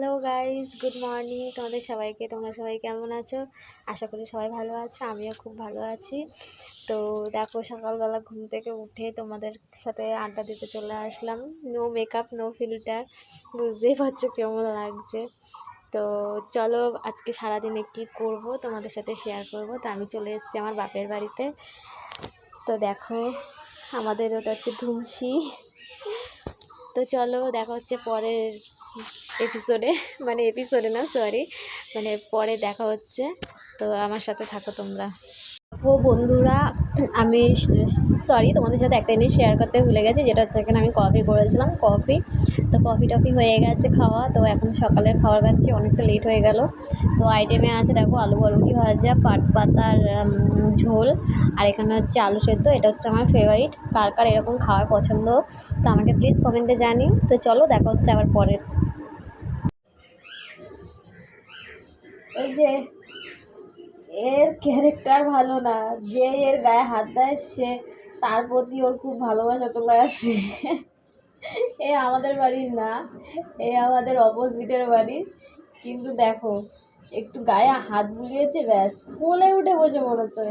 Hello guys, good morning তোমাদের সবাইকে। তোমরা সবাই কেমন আছো? আশা করি সবাই ভালো আছো, আমিও খুব ভালো আছি। তো দেখো, সকালবেলা ঘুম থেকে উঠে তোমাদের সাথে আড্ডা দিতে চলে আসলাম। নো মেকআপ, নো ফিল্টার, বুঝতেই পারছো কেমন লাগছে। তো চলো, আজকে সারাদিনে কী করব তোমাদের সাথে শেয়ার করব। তো আমি চলে এসেছি আমার বাপের বাড়িতে। তো দেখো, আমাদের ওটা হচ্ছে ধুমসি। তো চলো, দেখা হচ্ছে পরের এপিসোডে, মানে এপিসোডে না, সরি, মানে পরে দেখা হচ্ছে। তো আমার সাথে থাকো তোমরা। ও বন্ধুরা, আমি তোমাদের সাথে একটা জিনিস শেয়ার করতে ভুলে গেছি, যেটা হচ্ছে এখানে আমি কফি করেছিলাম। তো কফি টফি হয়ে গেছে খাওয়া। তো এখন সকালের খাবার খাচ্ছি, অনেকটা লেট হয়ে গেল। তো আইটেমে আছে দেখো, আলু বরবটি ভাজা, পাট পাতার ঝোল, আর এখানে হচ্ছে আলু সেদ্ধ। এটা হচ্ছে আমার ফেভারিট। কার কার এরকম খাওয়ার পছন্দ, তো আমাকে প্লিজ কমেন্টে জানিও। তো চলো, দেখা হচ্ছে আবার পরে। এই যে, এর ক্যারেক্টার ভালো না, যে এর গায়ে হাত দেয় সে, তার প্রতি ওর খুব ভালোবাসা চলে আসে। এ আমাদের বাড়ির না, এ আমাদের অপোজিটের বাড়ির। কিন্তু দেখো, একটু গায়ে হাত বুলিয়েছে, ব্যাস কোলে উঠে বসে পড়েছে।